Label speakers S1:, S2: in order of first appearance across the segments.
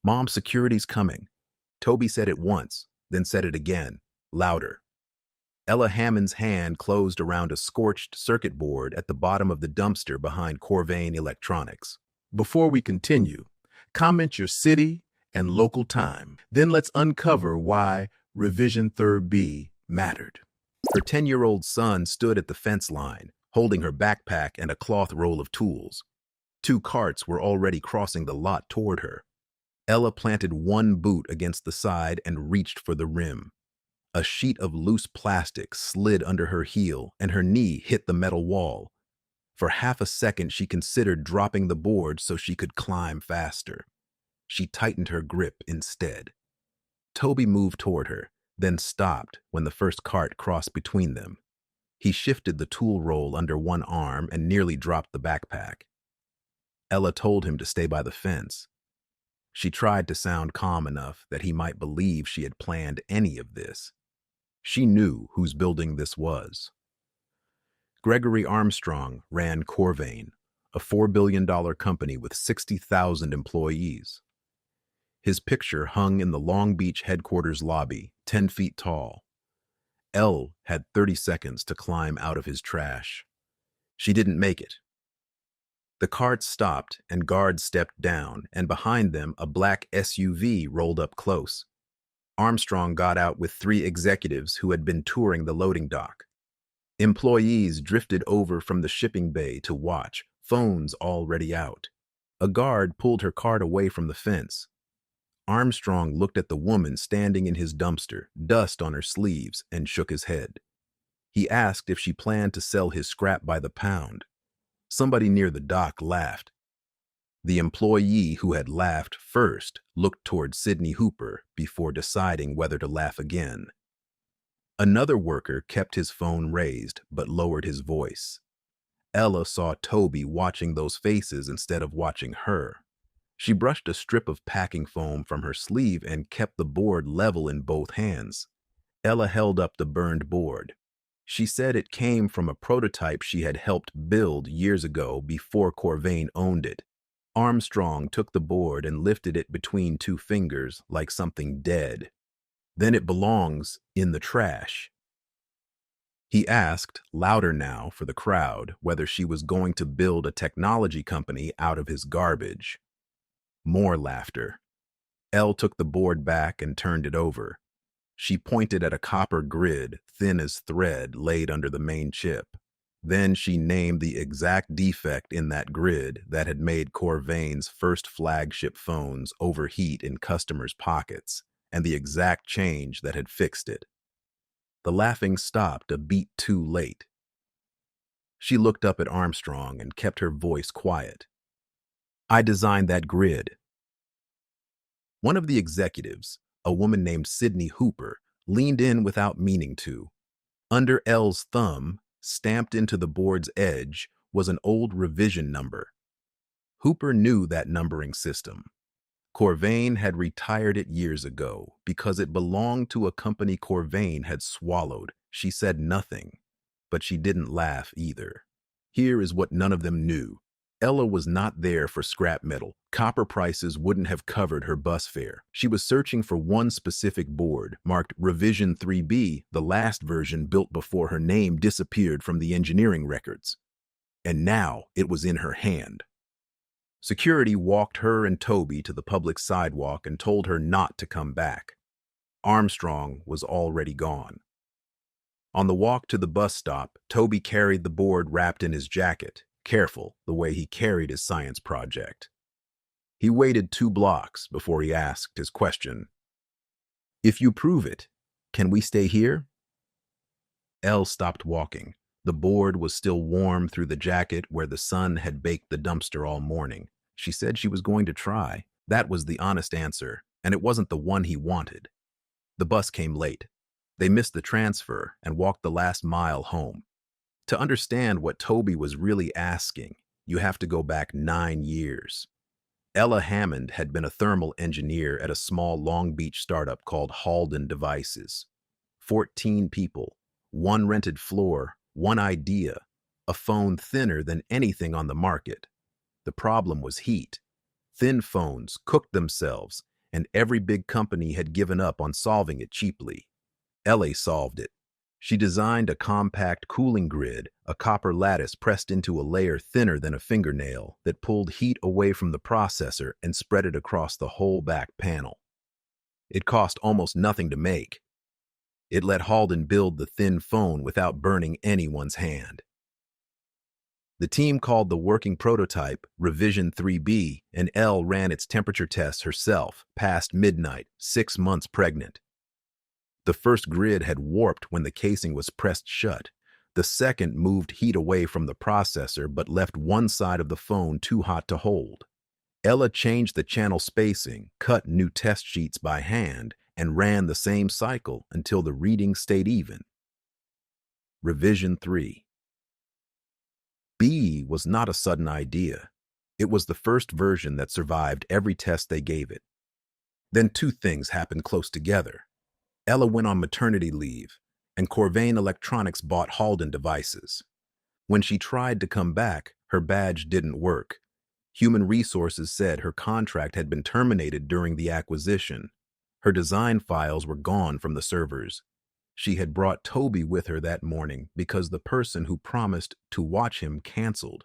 S1: Mom, security's coming. Toby said it once, then said it again, louder. Ella Hammond's hand closed around a scorched circuit board at the bottom of the dumpster behind Corvane Electronics. Before we continue, comment your city and local time. Then let's uncover why Revision 3rd B mattered. Her 10-year-old son stood at the fence line, holding her backpack and a cloth roll of tools. Two carts were already crossing the lot toward her. Ella planted one boot against the side and reached for the rim. A sheet of loose plastic slid under her heel and her knee hit the metal wall. For half a second, she considered dropping the board so she could climb faster. She tightened her grip instead. Toby moved toward her, then stopped when the first cart crossed between them. He shifted the tool roll under one arm and nearly dropped the backpack. Ella told him to stay by the fence. She tried to sound calm enough that he might believe she had planned any of this. She knew whose building this was. Gregory Armstrong ran Corvane, a $4 billion company with 60,000 employees. His picture hung in the Long Beach headquarters lobby, 10 feet tall. Elle had 30 seconds to climb out of his trash. She didn't make it. The cart stopped and guards stepped down, and behind them a black SUV rolled up close. Armstrong got out with 3 executives who had been touring the loading dock. Employees drifted over from the shipping bay to watch, phones already out. A guard pulled her cart away from the fence. Armstrong looked at the woman standing in his dumpster, dust on her sleeves, and shook his head. He asked if she planned to sell his scrap by the pound. Somebody near the dock laughed. The employee who had laughed first looked toward Sidney Hooper before deciding whether to laugh again. Another worker kept his phone raised but lowered his voice. Ella saw Toby watching those faces instead of watching her. She brushed a strip of packing foam from her sleeve and kept the board level in both hands. Ella held up the burned board. She said it came from a prototype she had helped build years ago before Corvane owned it. Armstrong took the board and lifted it between 2 fingers like something dead. Then it belongs in the trash. He asked, louder now for the crowd, whether she was going to build a technology company out of his garbage. More laughter. Elle took the board back and turned it over. She pointed at a copper grid, thin as thread, laid under the main chip. Then she named the exact defect in that grid that had made Corvane's first flagship phones overheat in customers' pockets, and the exact change that had fixed it. The laughing stopped a beat too late. She looked up at Armstrong and kept her voice quiet. I designed that grid. One of the executives, a woman named Sidney Hooper, leaned in without meaning to. Under Elle's thumb, stamped into the board's edge, was an old revision number. Hooper knew that numbering system. Corvane had retired it years ago because it belonged to a company Corvane had swallowed. She said nothing, but she didn't laugh either. Here is what none of them knew. Ella was not there for scrap metal. Copper prices wouldn't have covered her bus fare. She was searching for one specific board, marked Revision 3B, the last version built before her name disappeared from the engineering records. And now it was in her hand. Security walked her and Toby to the public sidewalk and told her not to come back. Armstrong was already gone. On the walk to the bus stop, Toby carried the board wrapped in his jacket, careful the way he carried his science project. He waited 2 blocks before he asked his question. If you prove it, can we stay here? Elle stopped walking. The board was still warm through the jacket where the sun had baked the dumpster all morning. She said she was going to try. That was the honest answer, and it wasn't the one he wanted. The bus came late. They missed the transfer and walked the last mile home. To understand what Toby was really asking, you have to go back 9 years. Ella Hammond had been a thermal engineer at a small Long Beach startup called Halden Devices. 14 people, 1 rented floor, 1 idea, a phone thinner than anything on the market. The problem was heat. Thin phones cooked themselves, and every big company had given up on solving it cheaply. Elle solved it. She designed a compact cooling grid, a copper lattice pressed into a layer thinner than a fingernail that pulled heat away from the processor and spread it across the whole back panel. It cost almost nothing to make. It let Halden build the thin phone without burning anyone's hand. The team called the working prototype Revision 3B, and Elle ran its temperature tests herself, past midnight, 6 months pregnant. The first grid had warped when the casing was pressed shut. The second moved heat away from the processor but left one side of the phone too hot to hold. Elle changed the channel spacing, cut new test sheets by hand, and ran the same cycle until the readings stayed even. Revision 3. B was not a sudden idea. It was the first version that survived every test they gave it. Then two things happened close together. Elle went on maternity leave, and Corvane Electronics bought Halden devices. When she tried to come back, her badge didn't work. Human Resources said her contract had been terminated during the acquisition. Her design files were gone from the servers. She had brought Toby with her that morning because the person who promised to watch him canceled.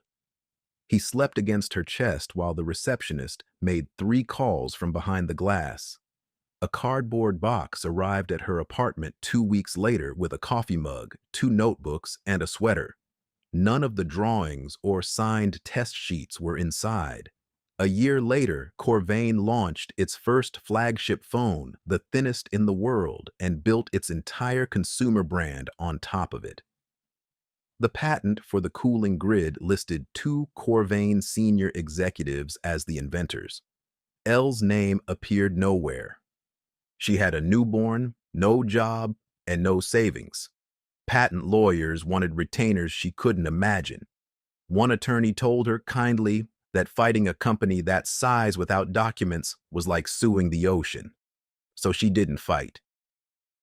S1: He slept against her chest while the receptionist made 3 calls from behind the glass. A cardboard box arrived at her apartment 2 weeks later with a coffee mug, 2 notebooks, and a sweater. None of the drawings or signed test sheets were inside. A year later, Corvane launched its first flagship phone, the thinnest in the world, and built its entire consumer brand on top of it. The patent for the cooling grid listed 2 Corvane senior executives as the inventors. Elle's name appeared nowhere. She had a newborn, no job, and no savings. Patent lawyers wanted retainers she couldn't imagine. One attorney told her kindly that fighting a company that size without documents was like suing the ocean. So she didn't fight.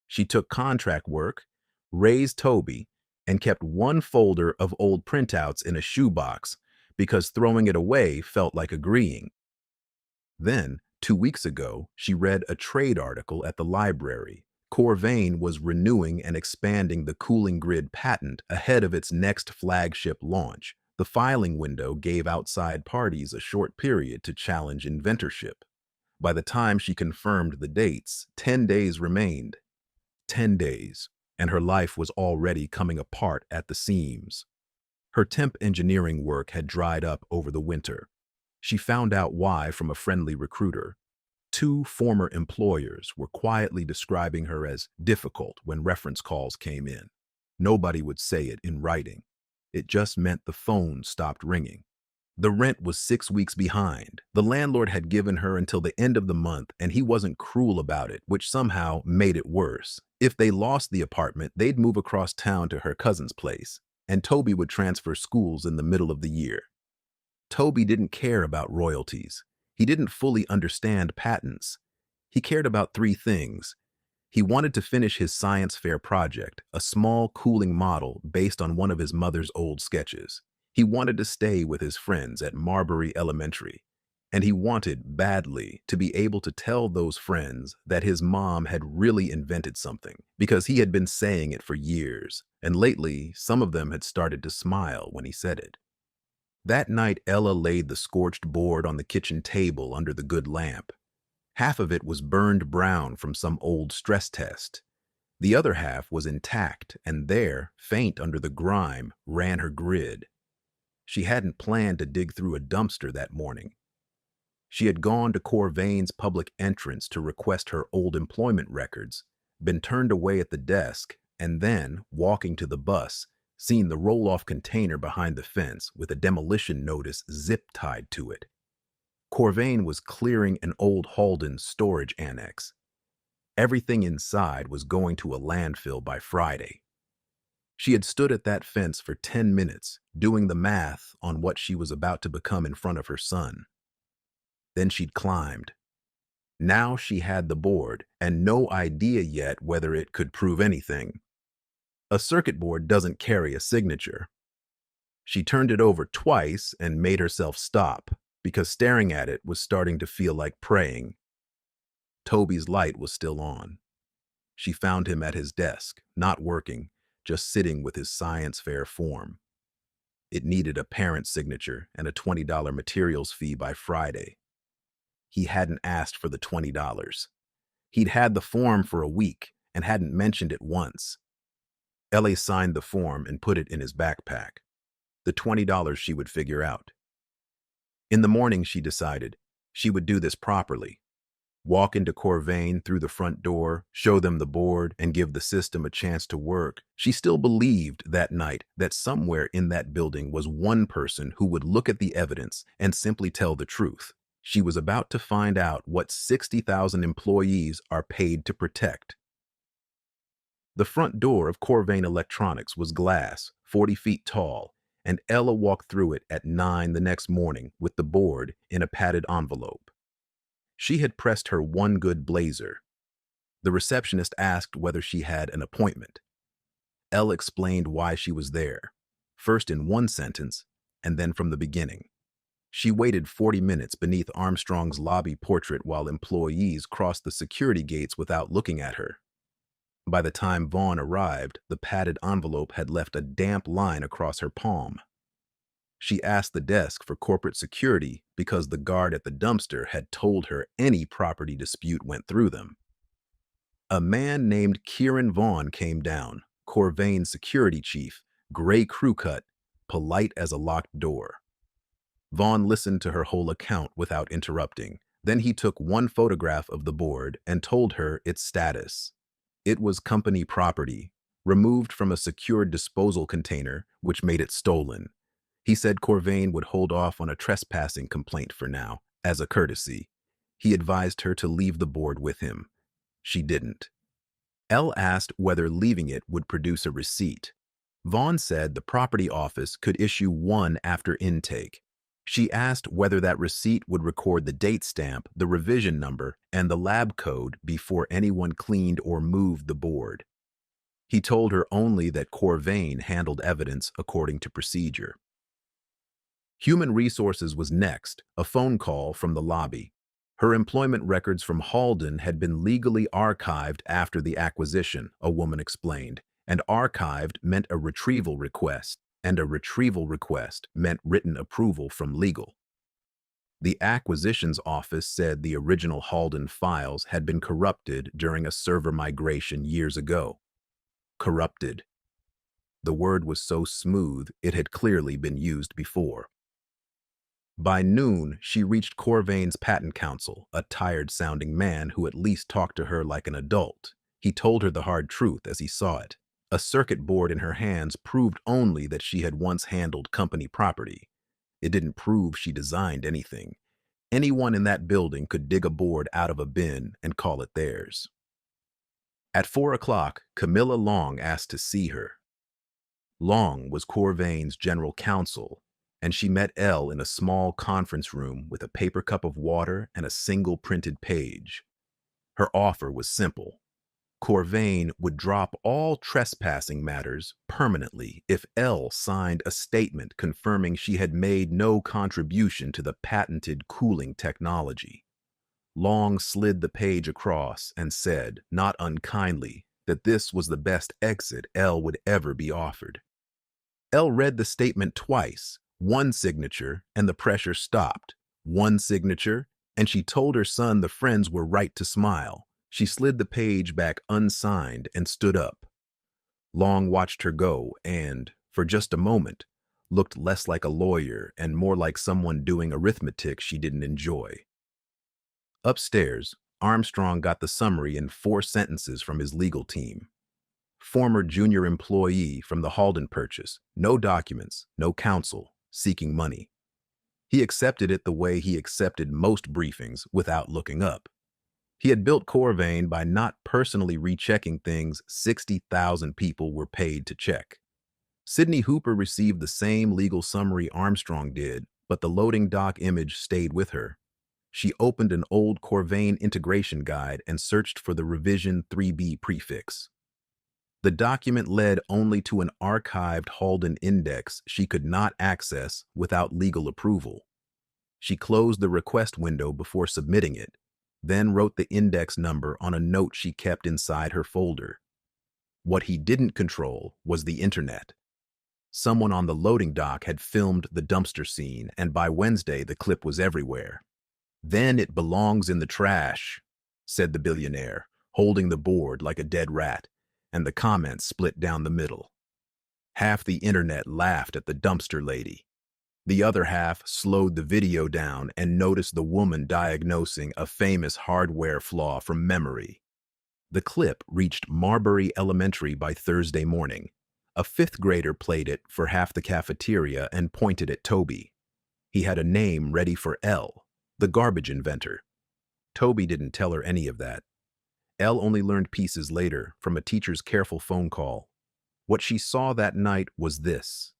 S1: She took contract work, raised Toby, and kept 1 folder of old printouts in a shoebox because throwing it away felt like agreeing. Then, 2 weeks ago, she read a trade article at the library. Corvane was renewing and expanding the cooling grid patent ahead of its next flagship launch. The filing window gave outside parties a short period to challenge inventorship. By the time she confirmed the dates, 10 days remained. 10 days, and her life was already coming apart at the seams. Her temp engineering work had dried up over the winter. She found out why from a friendly recruiter. 2 former employers were quietly describing her as difficult when reference calls came in. Nobody would say it in writing. It just meant the phone stopped ringing. The rent was 6 weeks behind. The landlord had given her until the end of the month, and he wasn't cruel about it, which somehow made it worse. If they lost the apartment, they'd move across town to her cousin's place, and Toby would transfer schools in the middle of the year. Toby didn't care about royalties. He didn't fully understand patents. He cared about 3 things. He wanted to finish his science fair project, a small cooling model based on one of his mother's old sketches. He wanted to stay with his friends at Marbury Elementary. And he wanted, badly, to be able to tell those friends that his mom had really invented something, because he had been saying it for years, and lately some of them had started to smile when he said it. That night, Elle laid the scorched board on the kitchen table under the good lamp. Half of it was burned brown from some old stress test. The other half was intact, and there, faint under the grime, ran her grid. She hadn't planned to dig through a dumpster that morning. She had gone to Corvane's public entrance to request her old employment records, been turned away at the desk, and then, walking to the bus, seen the roll-off container behind the fence with a demolition notice zip-tied to it. Corvane was clearing an old Halden storage annex. Everything inside was going to a landfill by Friday. She had stood at that fence for 10 minutes, doing the math on what she was about to become in front of her son. Then she'd climbed. Now she had the board, and no idea yet whether it could prove anything. A circuit board doesn't carry a signature. She turned it over twice and made herself stop. because staring at it was starting to feel like praying. Toby's light was still on. She found him at his desk, not working, just sitting with his science fair form. It needed a parent's signature and a $20 materials fee by Friday. He hadn't asked for the $20. He'd had the form for a week and hadn't mentioned it once. Elle signed the form and put it in his backpack. The $20 she would figure out. In the morning, she decided she would do this properly. Walk into Corvane through the front door, show them the board, and give the system a chance to work. She still believed that night that somewhere in that building was one person who would look at the evidence and simply tell the truth. She was about to find out what 60,000 employees are paid to protect. The front door of Corvane Electronics was glass, 40 feet tall, and Ella walked through it at 9 the next morning with the board in a padded envelope. She had pressed her one good blazer. The receptionist asked whether she had an appointment. Elle explained why she was there, first in one sentence, and then from the beginning. She waited 40 minutes beneath Armstrong's lobby portrait while employees crossed the security gates without looking at her. By the time Vaughn arrived, the padded envelope had left a damp line across her palm. She asked the desk for corporate security because the guard at the dumpster had told her any property dispute went through them. A man named Kieran Vaughn came down, Corvane's security chief, gray crew cut, polite as a locked door. Vaughn listened to her whole account without interrupting. Then he took one photograph of the board and told her its status. It was company property, removed from a secured disposal container, which made it stolen. He said Corvane would hold off on a trespassing complaint for now, as a courtesy. He advised her to leave the board with him. She didn't. Elle asked whether leaving it would produce a receipt. Vaughn said the property office could issue one after intake. She asked whether that receipt would record the date stamp, the revision number, and the lab code before anyone cleaned or moved the board. He told her only that Corvane handled evidence according to procedure. Human Resources was next, a phone call from the lobby. Her employment records from Halden had been legally archived after the acquisition, a woman explained, and archived meant a retrieval request, and a retrieval request meant written approval from legal. The acquisitions office said the original Halden files had been corrupted during a server migration years ago. Corrupted. The word was so smooth it had clearly been used before. By noon, she reached Corvane's patent counsel, a tired-sounding man who at least talked to her like an adult. He told her the hard truth as he saw it. A circuit board in her hands proved only that she had once handled company property. It didn't prove she designed anything. Anyone in that building could dig a board out of a bin and call it theirs. At 4 o'clock, Camilla Long asked to see her. Long was Corvane's general counsel, and she met Elle in a small conference room with a paper cup of water and a single printed page. Her offer was simple. Corvane would drop all trespassing matters permanently if Elle signed a statement confirming she had made no contribution to the patented cooling technology. Long slid the page across and said, not unkindly, that this was the best exit Elle would ever be offered. Elle read the statement twice, one signature, and the pressure stopped. One signature, and she told her son the friends were right to smile. She slid the page back unsigned and stood up. Long watched her go and, for just a moment, looked less like a lawyer and more like someone doing arithmetic she didn't enjoy. Upstairs, Armstrong got the summary in 4 sentences from his legal team. Former junior employee from the Halden purchase, no documents, no counsel, seeking money. He accepted it the way he accepted most briefings without looking up. He had built Corvane by not personally rechecking things 60,000 people were paid to check. Sydney Hooper received the same legal summary Armstrong did, but the loading dock image stayed with her. She opened an old Corvane integration guide and searched for the revision 3B prefix. The document led only to an archived Halden index she could not access without legal approval. She closed the request window before submitting it, then wrote the index number on a note she kept inside her folder. What he didn't control was the internet. Someone on the loading dock had filmed the dumpster scene, and by Wednesday the clip was everywhere. "Then it belongs in the trash," said the billionaire, holding the board like a dead rat, and the comments split down the middle. Half the internet laughed at the dumpster lady. The other half slowed the video down and noticed the woman diagnosing a famous hardware flaw from memory. The clip reached Marbury Elementary by Thursday morning. A fifth grader played it for half the cafeteria and pointed at Toby. He had a name ready for Elle, the garbage inventor. Toby didn't tell her any of that. Elle only learned pieces later from a teacher's careful phone call. What she saw that night was this: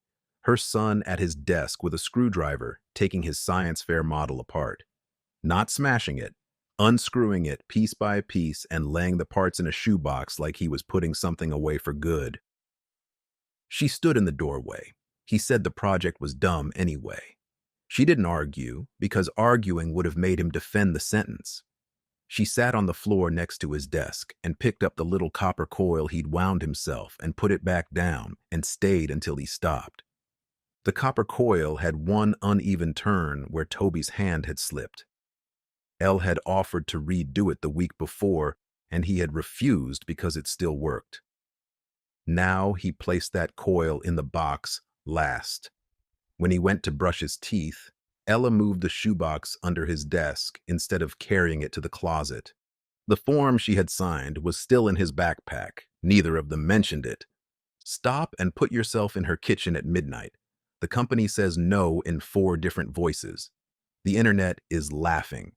S1: her son at his desk with a screwdriver taking his science fair model apart. Not smashing it, unscrewing it piece by piece and laying the parts in a shoebox like he was putting something away for good. She stood in the doorway. He said the project was dumb anyway. She didn't argue, because arguing would have made him defend the sentence. She sat on the floor next to his desk and picked up the little copper coil he'd wound himself and put it back down and stayed until he stopped. The copper coil had one uneven turn where Toby's hand had slipped. Elle had offered to redo it the week before, and he had refused because it still worked. Now he placed that coil in the box last. When he went to brush his teeth, Ella moved the shoebox under his desk instead of carrying it to the closet. The form she had signed was still in his backpack. Neither of them mentioned it. Stop and put yourself in her kitchen at midnight. The company says no in 4 different voices. The internet is laughing.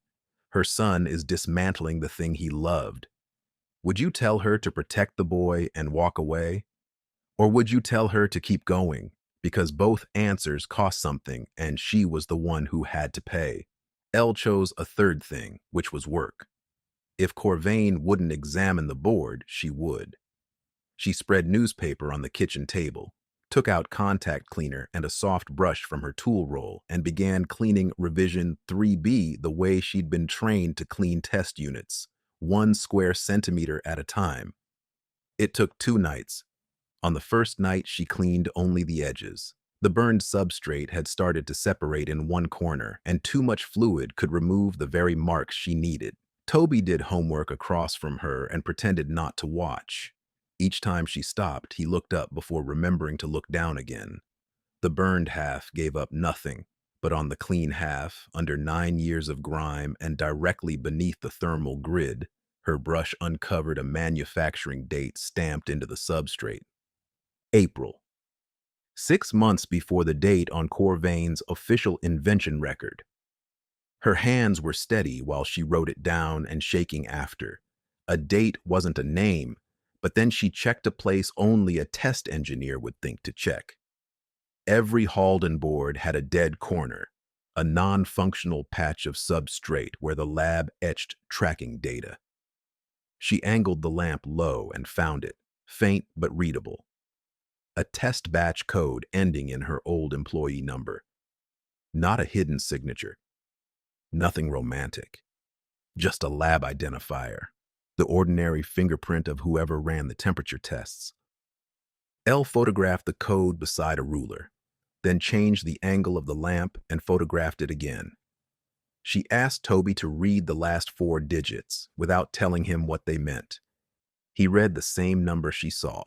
S1: Her son is dismantling the thing he loved. Would you tell her to protect the boy and walk away? Or would you tell her to keep going? Because both answers cost something, and she was the one who had to pay. Elle chose a third thing, which was work. If Corvane wouldn't examine the board, she would. She spread newspaper on the kitchen table, took out contact cleaner and a soft brush from her tool roll, and began cleaning revision 3B the way she'd been trained to clean test units, 1 square centimeter at a time. It took 2 nights. On the first night, she cleaned only the edges. The burned substrate had started to separate in one corner, and too much fluid could remove the very marks she needed. Toby did homework across from her and pretended not to watch. Each time she stopped, he looked up before remembering to look down again. The burned half gave up nothing, but on the clean half, under 9 years of grime and directly beneath the thermal grid, her brush uncovered a manufacturing date stamped into the substrate. April. 6 months before the date on Corvane's official invention record. Her hands were steady while she wrote it down and shaking after. A date wasn't a name, but then she checked a place only a test engineer would think to check. Every Halden board had a dead corner, a non-functional patch of substrate where the lab etched tracking data. She angled the lamp low and found it, faint but readable. A test batch code ending in her old employee number. Not a hidden signature. Nothing romantic. Just a lab identifier. The ordinary fingerprint of whoever ran the temperature tests. Elle photographed the code beside a ruler, then changed the angle of the lamp and photographed it again. She asked Toby to read the last 4 digits without telling him what they meant. He read the same number she saw.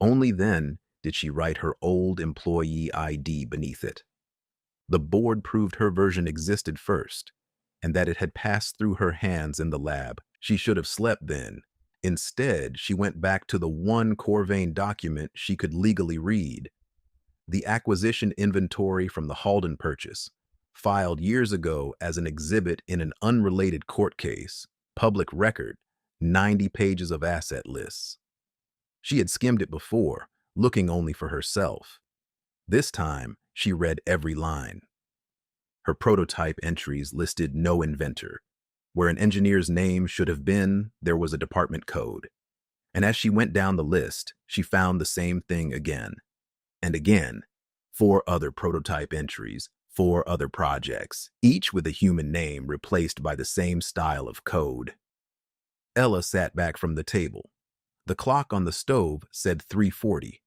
S1: Only then did she write her old employee ID beneath it. The board proved her version existed first, and that it had passed through her hands in the lab. She should have slept then. Instead, she went back to the one Corvane document she could legally read. The acquisition inventory from the Halden purchase, filed years ago as an exhibit in an unrelated court case, public record, 90 pages of asset lists. She had skimmed it before, looking only for herself. This time, she read every line. Her prototype entries listed no inventor. Where an engineer's name should have been, there was a department code. And as she went down the list, she found the same thing again. And again, 4 other prototype entries, 4 other projects, each with a human name replaced by the same style of code. Ella sat back from the table. The clock on the stove said 3:40.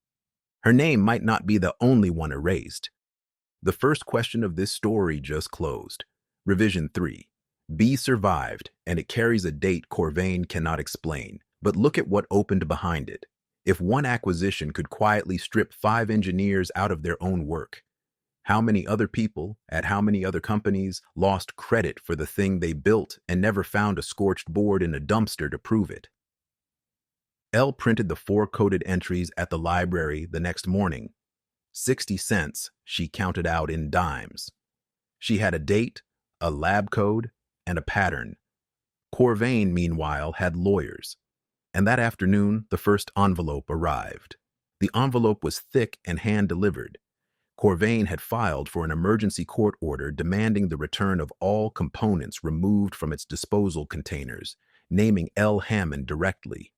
S1: Her name might not be the only one erased. The first question of this story just closed. Revision 3. B survived, and it carries a date Corvane cannot explain. But look at what opened behind it. If one acquisition could quietly strip 5 engineers out of their own work, how many other people at how many other companies lost credit for the thing they built and never found a scorched board in a dumpster to prove it? Elle printed the 4 coded entries at the library the next morning. 60 cents, she counted out in dimes. She had a date, a lab code, and a pattern. Corvane, meanwhile, had lawyers. And that afternoon, the first envelope arrived. The envelope was thick and hand-delivered. Corvane had filed for an emergency court order demanding the return of all components removed from its disposal containers, naming Elle Hammond directly.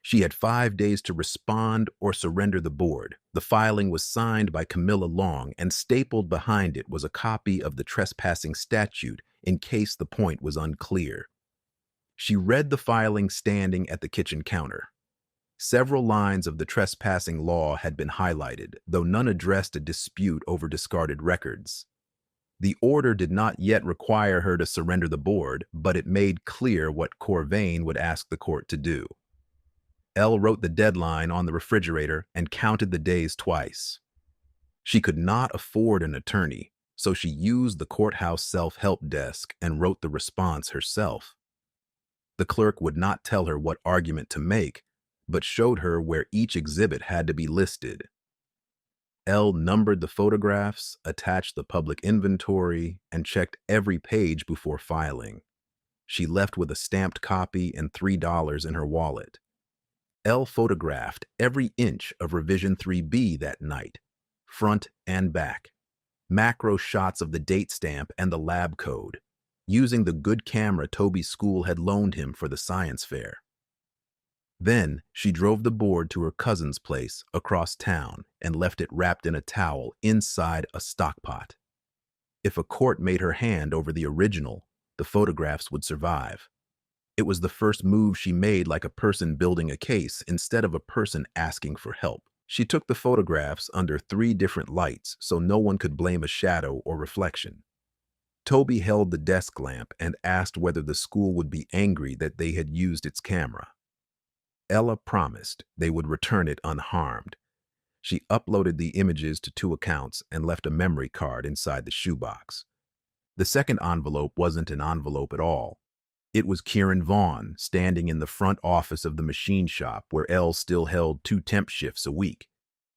S1: She had 5 days to respond or surrender the board. The filing was signed by Camilla Long, and stapled behind it was a copy of the trespassing statute in case the point was unclear. She read the filing standing at the kitchen counter. Several lines of the trespassing law had been highlighted, though none addressed a dispute over discarded records. The order did not yet require her to surrender the board, but it made clear what Corvane would ask the court to do. Elle wrote the deadline on the refrigerator and counted the days twice. She could not afford an attorney, so she used the courthouse self-help desk and wrote the response herself. The clerk would not tell her what argument to make, but showed her where each exhibit had to be listed. Elle numbered the photographs, attached the public inventory, and checked every page before filing. She left with a stamped copy and $3 in her wallet. Elle photographed every inch of Revision 3B that night, front and back, macro shots of the date stamp and the lab code, using the good camera Toby's school had loaned him for the science fair. Then she drove the board to her cousin's place across town and left it wrapped in a towel inside a stockpot. If a court made her hand over the original, the photographs would survive. It was the first move she made like a person building a case instead of a person asking for help. She took the photographs under 3 different lights so no one could blame a shadow or reflection. Toby held the desk lamp and asked whether the school would be angry that they had used its camera. Ella promised they would return it unharmed. She uploaded the images to 2 accounts and left a memory card inside the shoebox. The second envelope wasn't an envelope at all. It was Kieran Vaughn standing in the front office of the machine shop where Elle still held 2 temp shifts a week.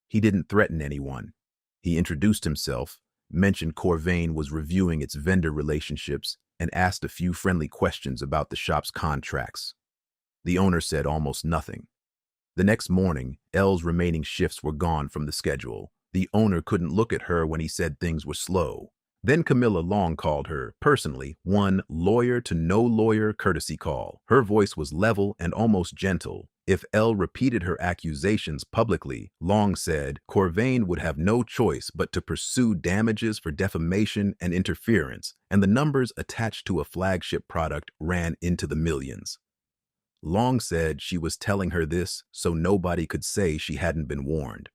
S1: He didn't threaten anyone. He introduced himself, mentioned Corvane was reviewing its vendor relationships, and asked a few friendly questions about the shop's contracts. The owner said almost nothing. The next morning, Elle's remaining shifts were gone from the schedule. The owner couldn't look at her when he said things were slow. Then Camilla Long called her, personally, one lawyer to no lawyer courtesy call. Her voice was level and almost gentle. If Elle repeated her accusations publicly, Long said, Corvane would have no choice but to pursue damages for defamation and interference, and the numbers attached to a flagship product ran into the millions. Long said she was telling her this so nobody could say she hadn't been warned.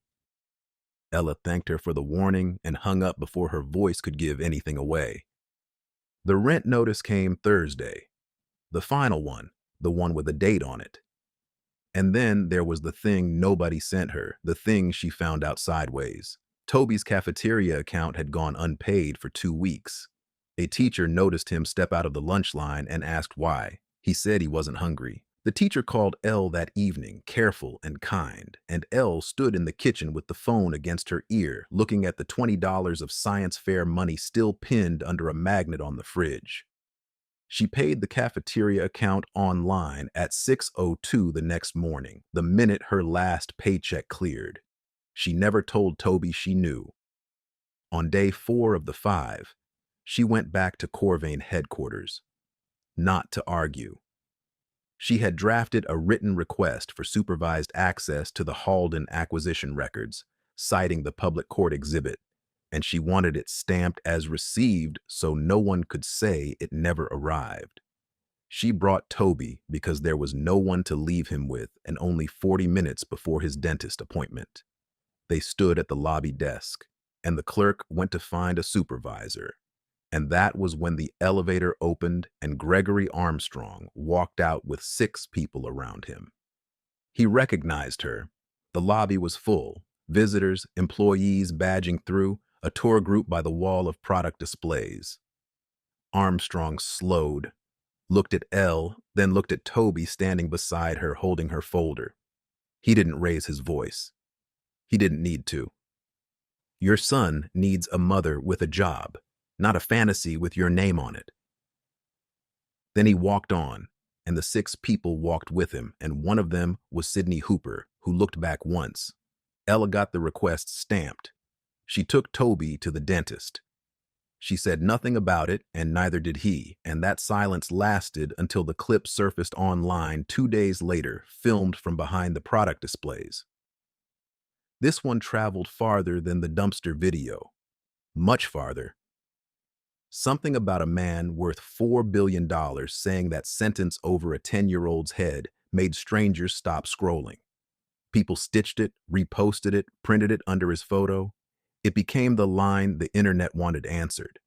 S1: Ella thanked her for the warning and hung up before her voice could give anything away. The rent notice came Thursday. The final one, the one with a date on it. And then there was the thing nobody sent her, the thing she found out sideways. Toby's cafeteria account had gone unpaid for 2 weeks. A teacher noticed him step out of the lunch line and asked why. He said he wasn't hungry. The teacher called Elle that evening, careful and kind, and Elle stood in the kitchen with the phone against her ear, looking at the $20 of science fair money still pinned under a magnet on the fridge. She paid the cafeteria account online at 6:02 the next morning, the minute her last paycheck cleared. She never told Toby she knew. On day 4 of the 5, she went back to Corvane headquarters. Not to argue. She had drafted a written request for supervised access to the Halden acquisition records, citing the public court exhibit. and she wanted it stamped as received so no one could say it never arrived. She brought Toby because there was no one to leave him with and only 40 minutes before his dentist appointment. They stood at the lobby desk, and the clerk went to find a supervisor. And that was when the elevator opened and Gregory Armstrong walked out with 6 people around him. He recognized her. The lobby was full. Visitors, employees badging through, a tour group by the wall of product displays. Armstrong slowed, looked at Elle, then looked at Toby standing beside her holding her folder. He didn't raise his voice. He didn't need to. Your son needs a mother with a job, not a fantasy with your name on it. Then he walked on, and the 6 people walked with him, and one of them was Sydney Hooper, who looked back once. Ella got the request stamped. She took Toby to the dentist. She said nothing about it, and neither did he, and that silence lasted until the clip surfaced online 2 days later, filmed from behind the product displays. This one traveled farther than the dumpster video. Much farther. Something about a man worth $4 billion saying that sentence over a 10-year-old's head made strangers stop scrolling. People stitched it, reposted it, printed it under his photo. It became the line the internet wanted answered.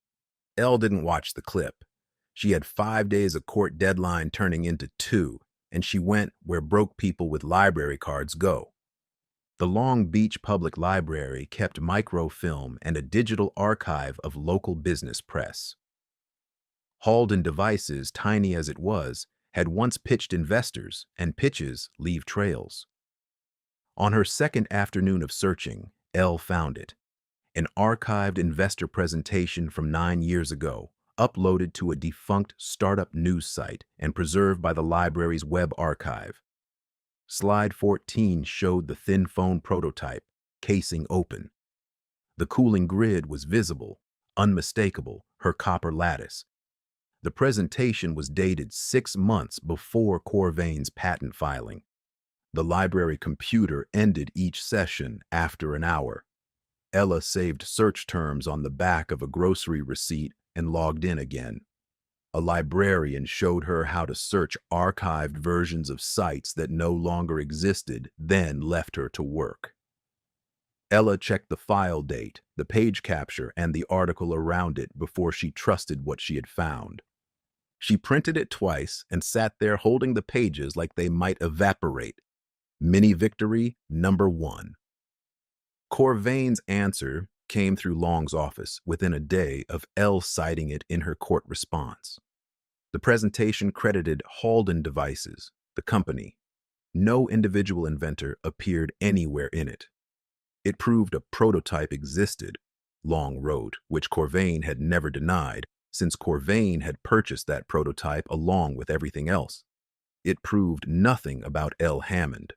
S1: Elle didn't watch the clip. She had 5 days of court deadline turning into 2, and she went where broke people with library cards go. The Long Beach Public Library kept microfilm and a digital archive of local business press. Halden Devices, tiny as it was, had once pitched investors, and pitches leave trails. On her second afternoon of searching, Elle found it. An archived investor presentation from 9 years ago, uploaded to a defunct startup news site and preserved by the library's web archive. Slide 14 showed the thin phone prototype, casing open. The cooling grid was visible, unmistakable, her copper lattice. The presentation was dated 6 months before Corvane's patent filing. The library computer ended each session after an hour. Ella saved search terms on the back of a grocery receipt and logged in again. A librarian showed her how to search archived versions of sites that no longer existed, then left her to work. Ella checked the file date, the page capture, and the article around it before she trusted what she had found. She printed it twice and sat there holding the pages like they might evaporate. Mini victory number 1. Corvane's answer came through Long's office within a day of Elle citing it in her court response. The presentation credited Halden Devices, the company. No individual inventor appeared anywhere in it. It proved a prototype existed, Long wrote, which Corvane had never denied, since Corvane had purchased that prototype along with everything else. It proved nothing about Elle Hammond.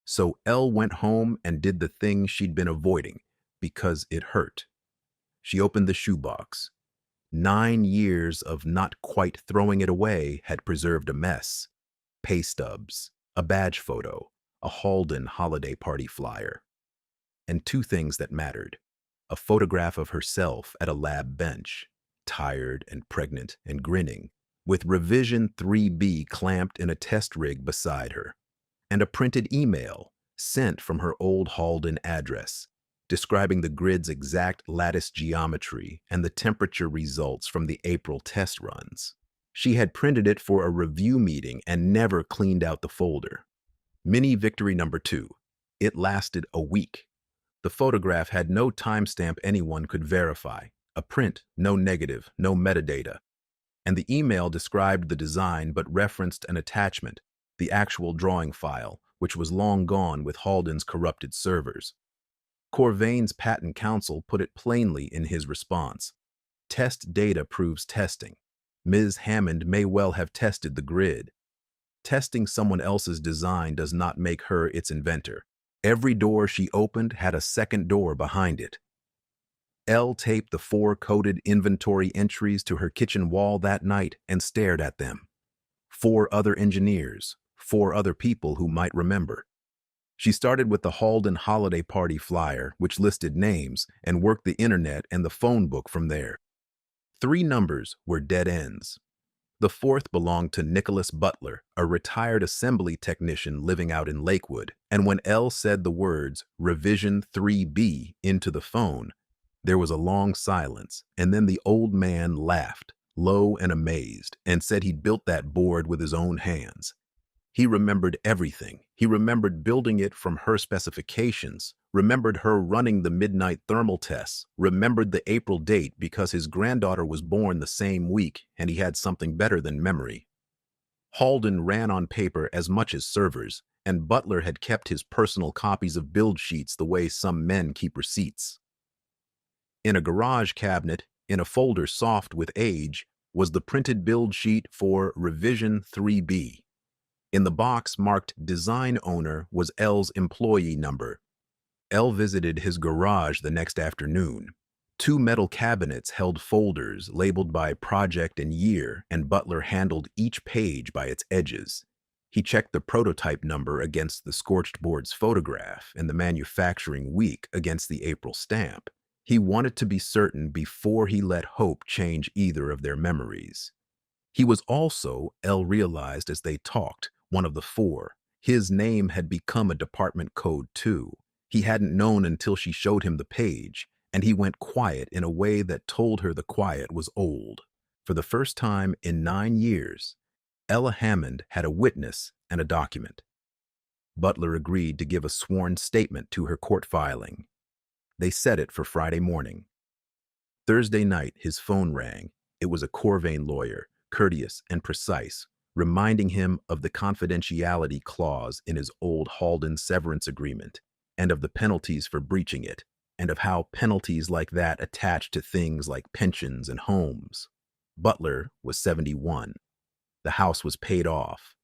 S1: So Elle went home and did the thing she'd been avoiding, because it hurt. She opened the shoebox. 9 years of not quite throwing it away had preserved a mess. Pay stubs, a badge photo, a Halden holiday party flyer. And 2 things that mattered. A photograph of herself at a lab bench, tired and pregnant and grinning, with Revision 3B clamped in a test rig beside her. And a printed email sent from her old Halden address, describing the grid's exact lattice geometry and the temperature results from the April test runs. She had printed it for a review meeting and never cleaned out the folder. Mini victory number 2. It lasted a week. The photograph had no timestamp anyone could verify, a print, no negative, no metadata. And the email described the design but referenced an attachment, the actual drawing file, which was long gone with Halden's corrupted servers. Corvane's patent counsel put it plainly in his response. Test data proves testing. Ms. Hammond may well have tested the grid. Testing someone else's design does not make her its inventor. Every door she opened had a second door behind it. Elle taped the 4 coded inventory entries to her kitchen wall that night and stared at them. 4 other engineers, 4 other people who might remember. She started with the Halden holiday party flyer, which listed names, and worked the internet and the phone book from there. 3 numbers were dead ends. The fourth belonged to Nicholas Butler, a retired assembly technician living out in Lakewood, and when Elle said the words Revision 3B into the phone, there was a long silence, and then the old man laughed, low and amazed, and said he'd built that board with his own hands. He remembered everything. He remembered building it from her specifications, remembered her running the midnight thermal tests, remembered the April date because his granddaughter was born the same week and he had something better than memory. Halden ran on paper as much as servers, and Butler had kept his personal copies of build sheets the way some men keep receipts. In a garage cabinet, in a folder soft with age, was the printed build sheet for Revision 3B. In the box marked Design Owner was Elle's employee number. Elle visited his garage the next afternoon. 2 metal cabinets held folders labeled by project and year, and Butler handled each page by its edges. He checked the prototype number against the scorched board's photograph and the manufacturing week against the April stamp. He wanted to be certain before he let hope change either of their memories. He was also, Elle realized as they talked, one of the 4. His name had become a department code too. He hadn't known until she showed him the page, and he went quiet in a way that told her the quiet was old. For the first time in 9 years, Ella Hammond had a witness and a document. Butler agreed to give a sworn statement to her court filing. They set it for Friday morning. Thursday night, his phone rang. It was a Corvane lawyer, courteous and precise, reminding him of the confidentiality clause in his old Halden severance agreement, and of the penalties for breaching it, and of how penalties like that attached to things like pensions and homes. Butler was 71. The house was paid off.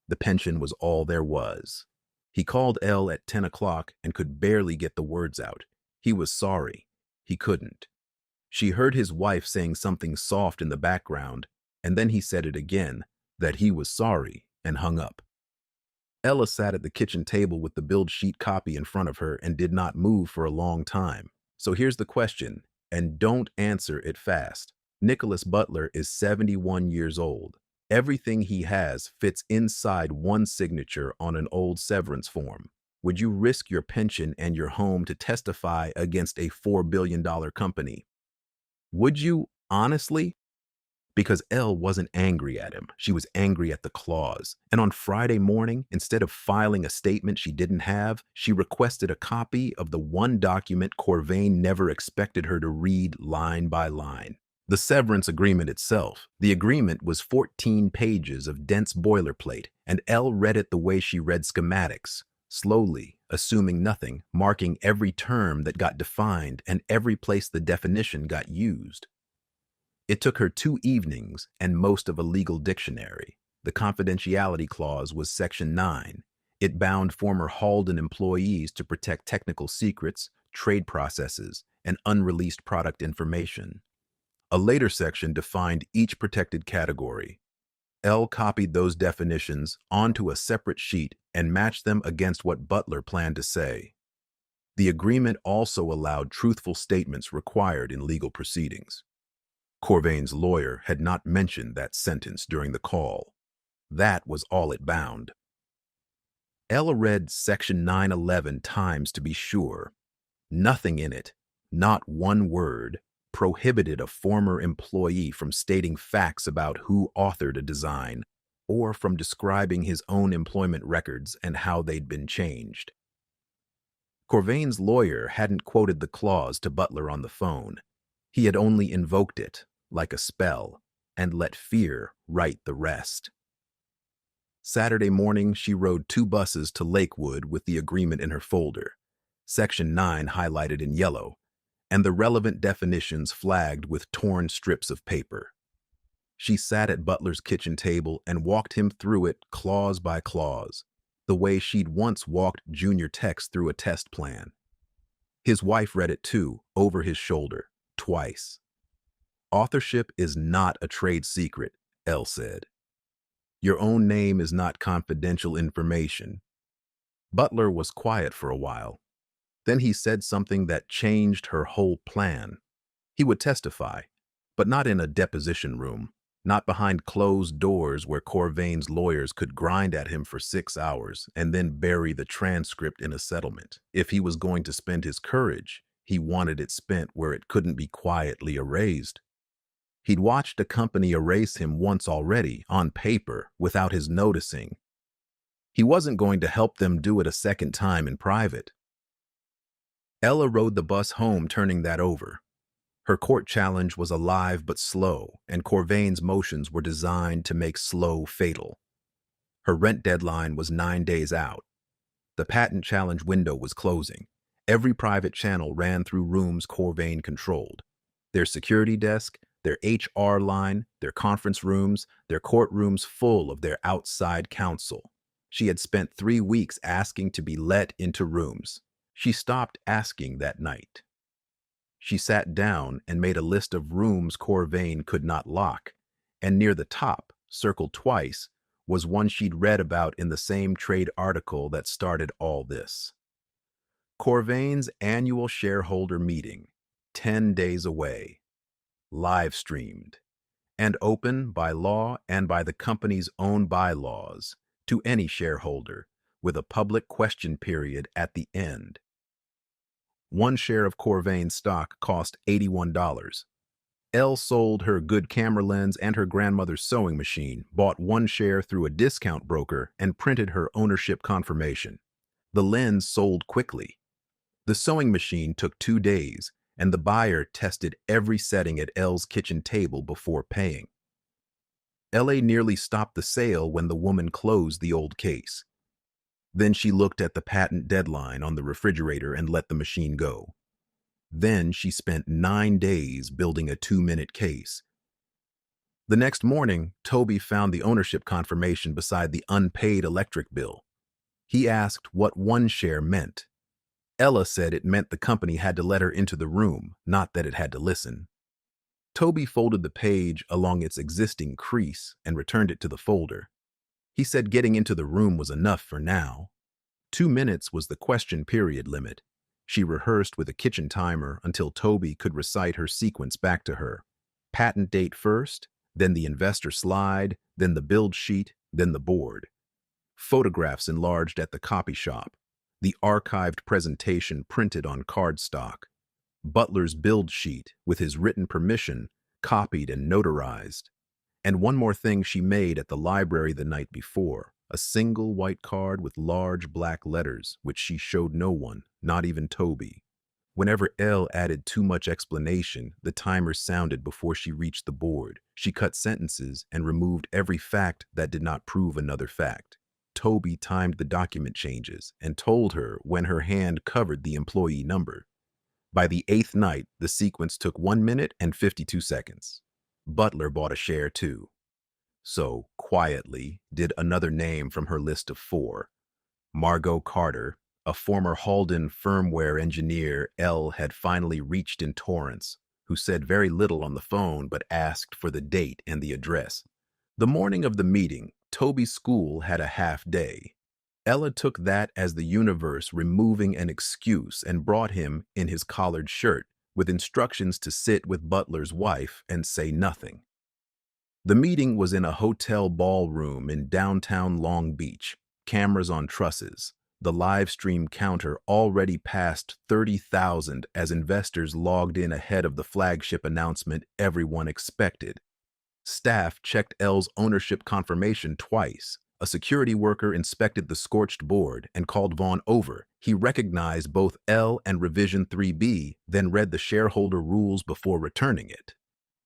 S1: The pension was all there was. He called Elle at 10 o'clock and could barely get the words out. He was sorry. He couldn't. She heard his wife saying something soft in the background, and then he said it again, that he was sorry, and hung up. Ella sat at the kitchen table with the build sheet copy in front of her and did not move for a long time. So here's the question, and don't answer it fast. Nicholas Butler is 71 years old. Everything he has fits inside one signature on an old severance form. Would you risk your pension and your home to testify against a $4 billion company? Would you, honestly? Because Elle wasn't angry at him. She was angry at the clause. And on Friday morning, instead of filing a statement she didn't have, she requested a copy of the one document Corvane never expected her to read line by line. The severance agreement itself. The agreement was 14 pages of dense boilerplate, and Elle read it the way she read schematics, slowly, assuming nothing, marking every term that got defined and every place the definition got used. It took her 2 evenings and most of a legal dictionary. The confidentiality clause was Section 9. It bound former Halden employees to protect technical secrets, trade processes, and unreleased product information. A later section defined each protected category. Elle copied those definitions onto a separate sheet and matched them against what Butler planned to say. The agreement also allowed truthful statements required in legal proceedings. Corvane's lawyer had not mentioned that sentence during the call. That was all it bound. Ella read Section 911 times to be sure. Nothing in it, not one word, prohibited a former employee from stating facts about who authored a design or from describing his own employment records and how they'd been changed. Corvane's lawyer hadn't quoted the clause to Butler on the phone. He had only invoked it, like a spell, and let fear write the rest. Saturday morning, she rode 2 buses to Lakewood with the agreement in her folder, Section 9 highlighted in yellow, and the relevant definitions flagged with torn strips of paper. She sat at Butler's kitchen table and walked him through it clause by clause, the way she'd once walked junior techs through a test plan. His wife read it too, over his shoulder, twice. Authorship is not a trade secret, Elle said. Your own name is not confidential information. Butler was quiet for a while. Then he said something that changed her whole plan. He would testify, but not in a deposition room, not behind closed doors where Corvane's lawyers could grind at him for 6 hours and then bury the transcript in a settlement. If he was going to spend his courage, he wanted it spent where it couldn't be quietly erased. He'd watched a company erase him once already, on paper, without his noticing. He wasn't going to help them do it a second time in private. Ella rode the bus home, turning that over. Her court challenge was alive but slow, and Corvane's motions were designed to make slow fatal. Her rent deadline was 9 days out. The patent challenge window was closing. Every private channel ran through rooms Corvane controlled. Their security desk, their HR line, their conference rooms, their courtrooms full of their outside counsel. She had spent 3 weeks asking to be let into rooms. She stopped asking that night. She sat down and made a list of rooms Corvane could not lock, and near the top, circled twice, was one she'd read about in the same trade article that started all this. Corvane's annual shareholder meeting, 10 days away, live streamed, and open by law and by the company's own bylaws to any shareholder, with a public question period at the end. One share of Corvane stock cost $81. Elle sold her good camera lens and her grandmother's sewing machine, bought one share through a discount broker, and printed her ownership confirmation. The lens sold quickly. The sewing machine took 2 days, and the buyer tested every setting at Elle's kitchen table before paying. LA nearly stopped the sale when the woman closed the old case. Then she looked at the patent deadline on the refrigerator and let the machine go. Then she spent 9 days building a 2-minute case. The next morning, Toby found the ownership confirmation beside the unpaid electric bill. He asked what one share meant. Ella said it meant the company had to let her into the room, not that it had to listen. Toby folded the page along its existing crease and returned it to the folder. He said getting into the room was enough for now. 2 minutes was the question period limit. She rehearsed with a kitchen timer until Toby could recite her sequence back to her. Patent date first, then the investor slide, then the build sheet, then the board. Photographs enlarged at the copy shop. The archived presentation printed on cardstock. Butler's build sheet, with his written permission, copied and notarized. And one more thing she made at the library the night before, a single white card with large black letters, which she showed no one, not even Toby. Whenever Elle added too much explanation, the timer sounded before she reached the board. She cut sentences and removed every fact that did not prove another fact. Toby timed the document changes and told her when her hand covered the employee number. By the 8th night, the sequence took 1 minute and 52 seconds. Butler bought a share too. So, quietly, did another name from her list of 4. Margot Carter, a former Halden firmware engineer Elle had finally reached in Torrance, who said very little on the phone but asked for the date and the address. The morning of the meeting, Toby's school had a half day. Ella took that as the universe removing an excuse and brought him in his collared shirt, with instructions to sit with Butler's wife and say nothing. The meeting was in a hotel ballroom in downtown Long Beach, cameras on trusses. The live stream counter already passed 30,000 as investors logged in ahead of the flagship announcement everyone expected. Staff checked Elle's ownership confirmation twice. A security worker inspected the scorched board and called Vaughn over. He recognized both Elle and Revision 3B, then read the shareholder rules before returning it.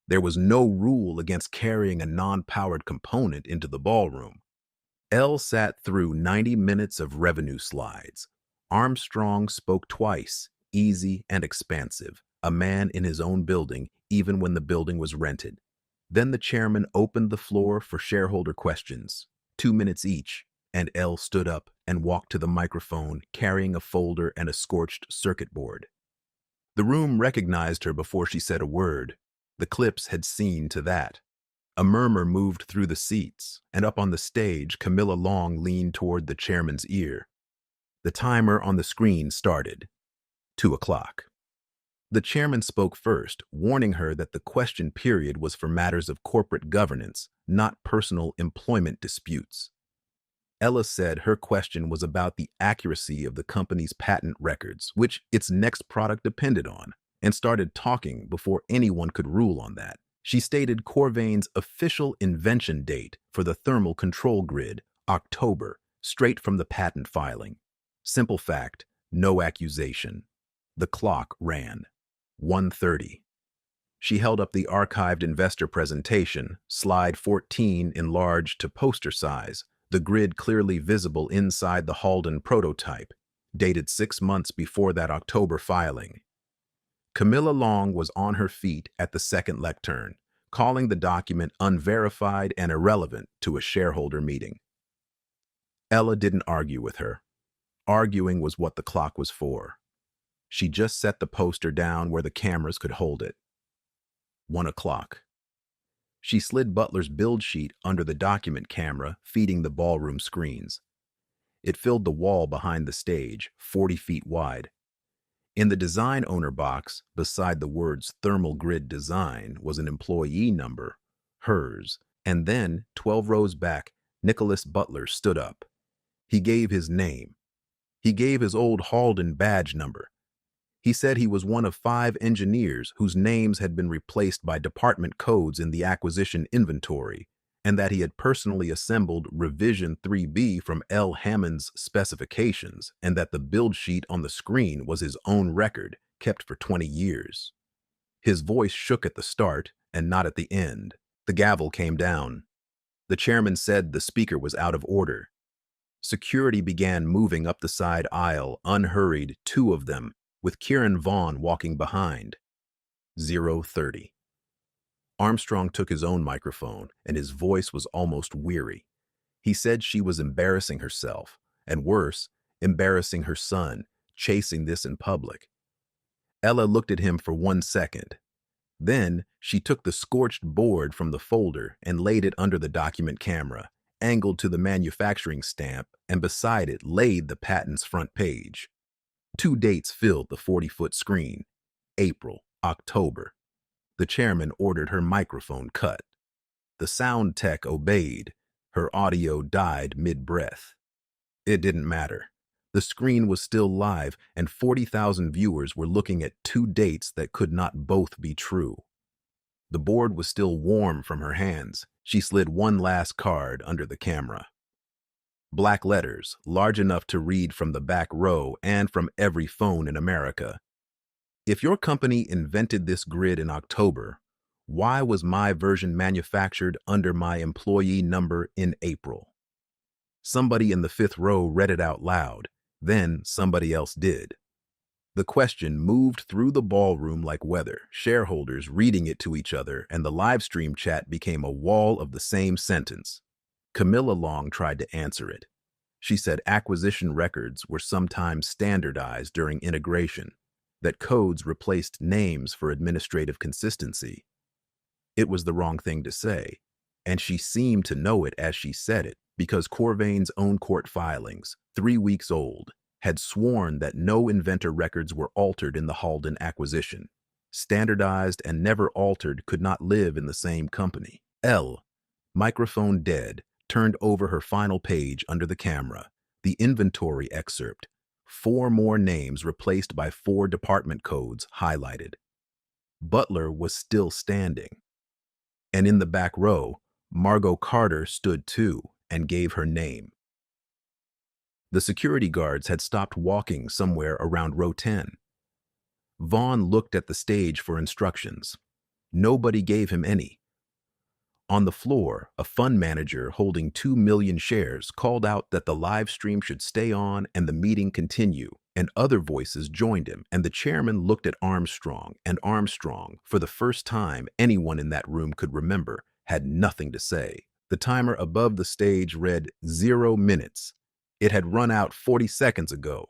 S1: There was no rule against carrying a non-powered component into the ballroom. Elle sat through 90 minutes of revenue slides. Armstrong spoke twice, easy and expansive, a man in his own building, even when the building was rented. Then the chairman opened the floor for shareholder questions, 2 minutes each, and Elle stood up and walked to the microphone carrying a folder and a scorched circuit board. The room recognized her before she said a word. The clips had seen to that. A murmur moved through the seats, and up on the stage, Camilla Long leaned toward the chairman's ear. The timer on the screen started. 2 o'clock. The chairman spoke first, warning her that the question period was for matters of corporate governance, not personal employment disputes. Elle said her question was about the accuracy of the company's patent records, which its next product depended on, and started talking before anyone could rule on that. She stated Corvane's official invention date for the thermal control grid, October, straight from the patent filing. Simple fact, no accusation. The clock ran. 1:30. She held up the archived investor presentation, slide 14 enlarged to poster size, the grid clearly visible inside the Halden prototype, dated 6 months before that October filing. Camilla Long was on her feet at the second lectern, calling the document unverified and irrelevant to a shareholder meeting. Elle didn't argue with her. Arguing was what the clock was for. She just set the poster down where the cameras could hold it. 1 o'clock. She slid Butler's build sheet under the document camera, feeding the ballroom screens. It filled the wall behind the stage, 40 feet wide. In the design owner box, beside the words Thermal Grid Design, was an employee number, hers, and then, 12 rows back, Nicholas Butler stood up. He gave his name. He gave his old Halden badge number. He said he was one of 5 engineers whose names had been replaced by department codes in the acquisition inventory, and that he had personally assembled Revision 3B from Elle Hammond's specifications, and that the build sheet on the screen was his own record, kept for 20 years. His voice shook at the start and not at the end. The gavel came down. The chairman said the speaker was out of order. Security began moving up the side aisle, unhurried, 2 of them, with Kieran Vaughn walking behind. 0:30. Armstrong took his own microphone, and his voice was almost weary. He said she was embarrassing herself, and worse, embarrassing her son, chasing this in public. Elle looked at him for 1 second. Then she took the scorched board from the folder and laid it under the document camera, angled to the manufacturing stamp, and beside it laid the patent's front page. 2 dates filled the 40-foot screen. April, October. The chairman ordered her microphone cut. The sound tech obeyed. Her audio died mid-breath. It didn't matter. The screen was still live, and 40,000 viewers were looking at 2 dates that could not both be true. The board was still warm from her hands. She slid one last card under the camera. Black letters, large enough to read from the back row and from every phone in America. If your company invented this grid in October, why was my version manufactured under my employee number in April? Somebody in the 5th row read it out loud. Then somebody else did. The question moved through the ballroom like weather, shareholders reading it to each other, and the live stream chat became a wall of the same sentence. Camilla Long tried to answer it. She said acquisition records were sometimes standardized during integration, that codes replaced names for administrative consistency. It was the wrong thing to say, and she seemed to know it as she said it, because Corvane's own court filings, 3 weeks old, had sworn that no inventor records were altered in the Halden acquisition. Standardized and never altered could not live in the same company. Elle, microphone dead, turned over her final page under the camera, the inventory excerpt, 4 more names replaced by 4 department codes highlighted. Butler was still standing. And in the back row, Margot Carter stood too and gave her name. The security guards had stopped walking somewhere around row 10. Vaughn looked at the stage for instructions. Nobody gave him any. On the floor, a fund manager holding 2 million shares called out that the live stream should stay on and the meeting continue, and other voices joined him, and the chairman looked at Armstrong, and Armstrong, for the first time anyone in that room could remember, had nothing to say. The timer above the stage read 0 minutes. It had run out 40 seconds ago.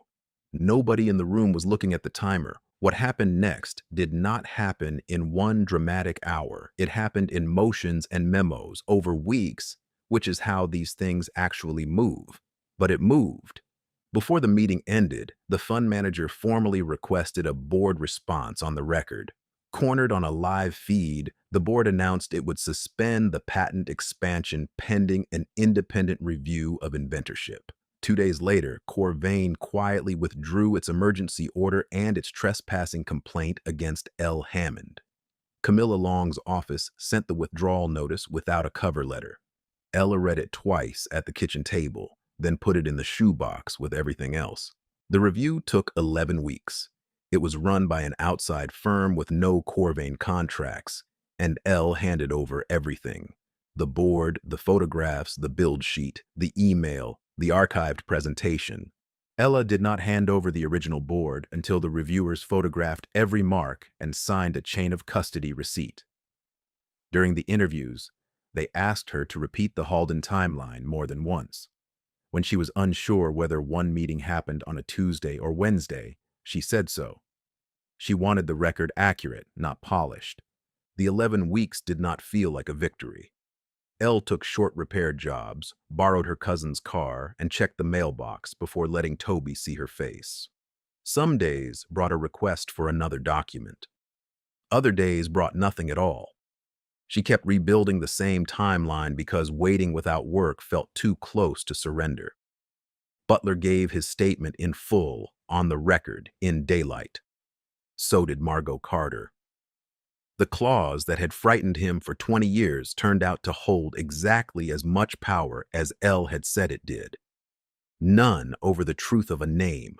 S1: Nobody in the room was looking at the timer. What happened next did not happen in one dramatic hour. It happened in motions and memos over weeks, which is how these things actually move. But it moved. Before the meeting ended, the fund manager formally requested a board response on the record. Cornered on a live feed, the board announced it would suspend the patent expansion pending an independent review of inventorship. 2 days later, Corvane quietly withdrew its emergency order and its trespassing complaint against Elle Hammond. Camilla Long's office sent the withdrawal notice without a cover letter. Ella read it twice at the kitchen table, then put it in the shoebox with everything else. The review took 11 weeks. It was run by an outside firm with no Corvane contracts, and Elle handed over everything. The board, the photographs, the build sheet, the email, the archived presentation. Ella did not hand over the original board until the reviewers photographed every mark and signed a chain of custody receipt. During the interviews, they asked her to repeat the Halden timeline more than once. When she was unsure whether one meeting happened on a Tuesday or Wednesday, she said so. She wanted the record accurate, not polished. The 11 weeks did not feel like a victory. Elle took short repair jobs, borrowed her cousin's car, and checked the mailbox before letting Toby see her face. Some days brought a request for another document. Other days brought nothing at all. She kept rebuilding the same timeline because waiting without work felt too close to surrender. Butler gave his statement in full, on the record, in daylight. So did Margot Carter. The clause that had frightened him for 20 years turned out to hold exactly as much power as Elle had said it did. None over the truth of a name.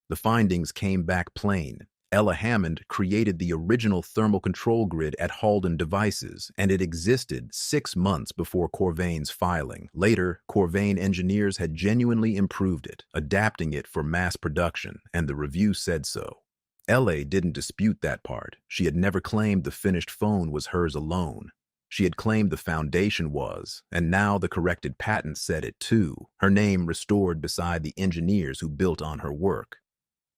S1: The findings came back plain. Ella Hammond created the original thermal control grid at Halden Devices, and it existed 6 months before Corvane's filing. Later, Corvane engineers had genuinely improved it, adapting it for mass production, and the review said so. Elle didn't dispute that part. She had never claimed the finished phone was hers alone. She had claimed the foundation was, and now the corrected patent said it too, her name restored beside the engineers who built on her work.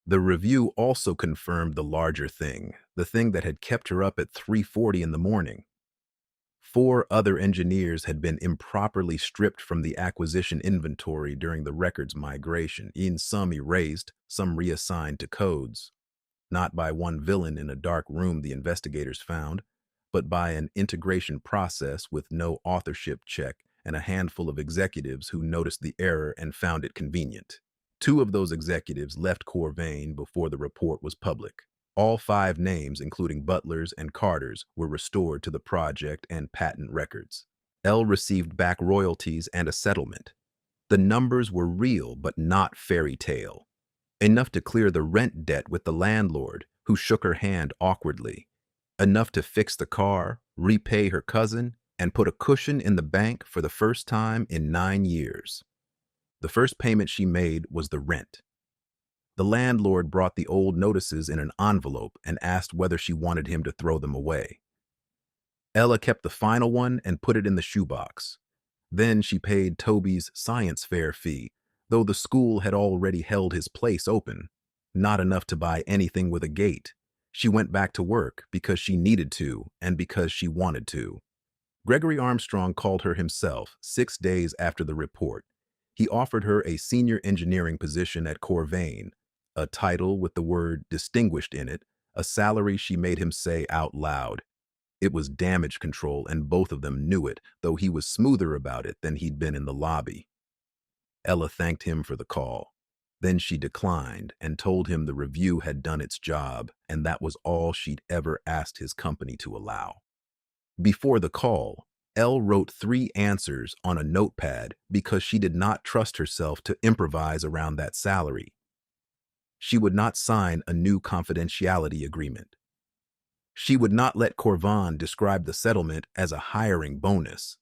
S1: The review also confirmed the larger thing, the thing that had kept her up at 3:40 in the morning. 4 other engineers had been improperly stripped from the acquisition inventory during the records migration, in some erased, some reassigned to codes. Not by one villain in a dark room the investigators found, but by an integration process with no authorship check and a handful of executives who noticed the error and found it convenient. 2 of those executives left Corvane before the report was public. All 5 names, including Butler's and Carter's, were restored to the project and patent records. Elle received back royalties and a settlement. The numbers were real but not fairy tale. Enough to clear the rent debt with the landlord, who shook her hand awkwardly. Enough to fix the car, repay her cousin, and put a cushion in the bank for the first time in 9 years. The first payment she made was the rent. The landlord brought the old notices in an envelope and asked whether she wanted him to throw them away. Ella kept the final one and put it in the shoebox. Then she paid Toby's science fair fee, though the school had already held his place open. Not enough to buy anything with a gate. She went back to work because she needed to and because she wanted to. Gregory Armstrong called her himself 6 days after the report. He offered her a senior engineering position at Corvane, a title with the word distinguished in it, a salary she made him say out loud. It was damage control, and both of them knew it, though he was smoother about it than he'd been in the lobby. Ella thanked him for the call. Then she declined and told him the review had done its job, and that was all she'd ever asked his company to allow. Before the call, Elle wrote 3 answers on a notepad because she did not trust herself to improvise around that salary. She would not sign a new confidentiality agreement. She would not let Corvane describe the settlement as a hiring bonus.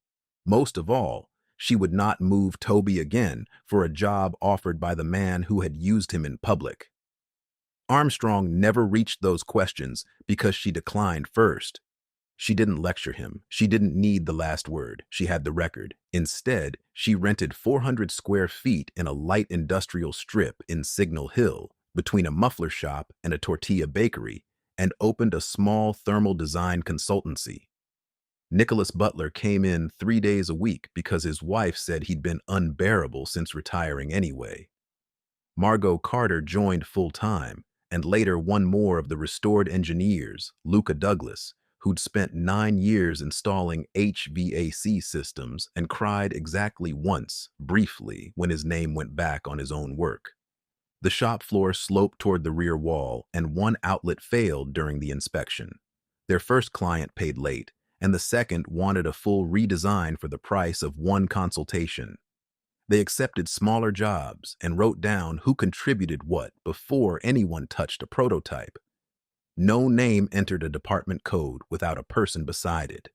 S1: Most of all, she would not move Toby again for a job offered by the man who had used him in public. Armstrong never reached those questions because she declined first. She didn't lecture him. She didn't need the last word. She had the record. Instead, she rented 400 square feet in a light industrial strip in Signal Hill between a muffler shop and a tortilla bakery and opened a small thermal design consultancy. Nicholas Butler came in 3 days a week because his wife said he'd been unbearable since retiring anyway. Margot Carter joined full-time, and later one more of the restored engineers, Luca Douglas, who'd spent 9 years installing HVAC systems and cried exactly once, briefly, when his name went back on his own work. The shop floor sloped toward the rear wall, and one outlet failed during the inspection. Their first client paid late, and the second wanted a full redesign for the price of one consultation. They accepted smaller jobs and wrote down who contributed what before anyone touched a prototype. No name entered a department code without a person beside it.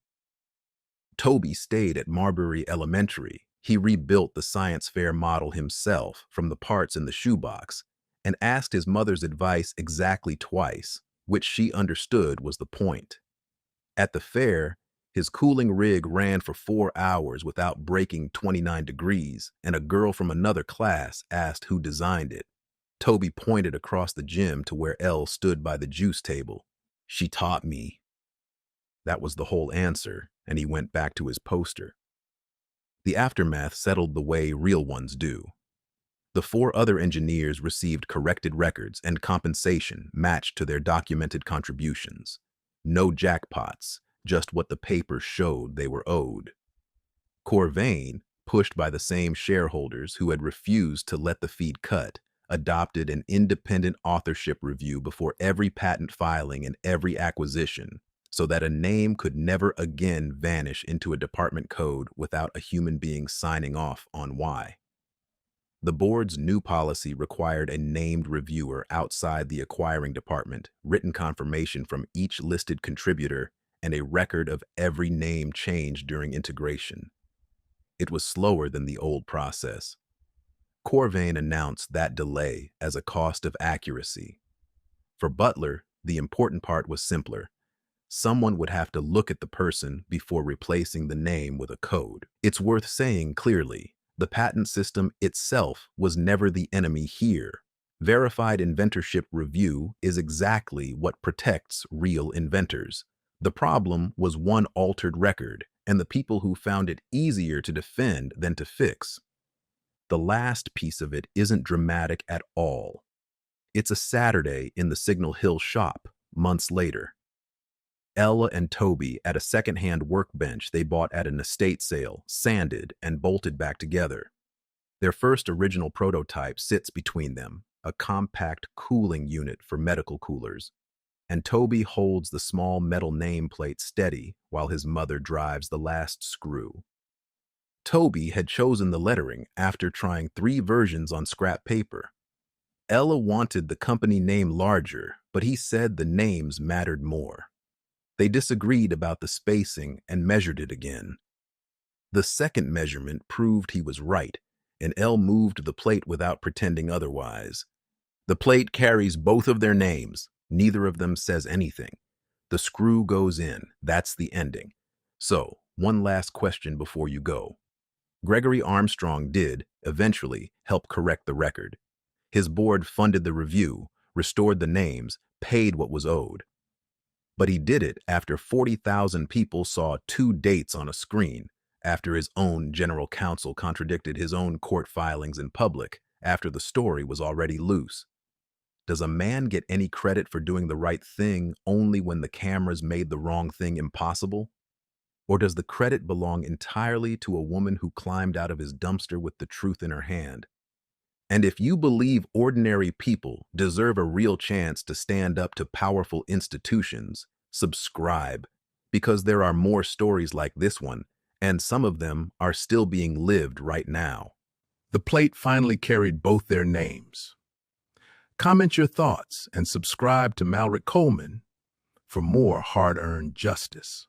S1: Toby stayed at Marbury Elementary. He rebuilt the science fair model himself from the parts in the shoebox and asked his mother's advice exactly twice, which she understood was the point. At the fair, his cooling rig ran for 4 hours without breaking 29 degrees, and a girl from another class asked who designed it. Toby pointed across the gym to where Elle stood by the juice table. "She taught me." That was the whole answer, and he went back to his poster. The aftermath settled the way real ones do. The 4 other engineers received corrected records and compensation matched to their documented contributions. No jackpots, just what the papers showed they were owed. Corvane, pushed by the same shareholders who had refused to let the feed cut, adopted an independent authorship review before every patent filing and every acquisition, so that a name could never again vanish into a department code without a human being signing off on why. The board's new policy required a named reviewer outside the acquiring department, written confirmation from each listed contributor, and a record of every name changed during integration. It was slower than the old process. Corvane announced that delay as a cost of accuracy. For Butler, the important part was simpler. Someone would have to look at the person before replacing the name with a code. It's worth saying clearly, the patent system itself was never the enemy here. Verified inventorship review is exactly what protects real inventors. The problem was one altered record and the people who found it easier to defend than to fix. The last piece of it isn't dramatic at all. It's a Saturday in the Signal Hill shop, months later. Elle and Toby at a second-hand workbench they bought at an estate sale, sanded and bolted back together. Their first original prototype sits between them, a compact cooling unit for medical coolers, and Toby holds the small metal nameplate steady while his mother drives the last screw. Toby had chosen the lettering after trying 3 versions on scrap paper. Ella wanted the company name larger, but he said the names mattered more. They disagreed about the spacing and measured it again. The second measurement proved he was right, and Elle moved the plate without pretending otherwise. The plate carries both of their names. Neither of them says anything. The screw goes in. That's the ending. So, one last question before you go. Gregory Armstrong did, eventually, help correct the record. His board funded the review, restored the names, paid what was owed. But he did it after 40,000 people saw 2 dates on a screen, after his own general counsel contradicted his own court filings in public, after the story was already loose. Does a man get any credit for doing the right thing only when the cameras made the wrong thing impossible? Or does the credit belong entirely to a woman who climbed out of his dumpster with the truth in her hand? And if you believe ordinary people deserve a real chance to stand up to powerful institutions, subscribe, because there are more stories like this one, and some of them are still being lived right now.
S2: The plate finally carried both their names. Comment your thoughts and subscribe to Malrick Coleman for more hard-earned justice.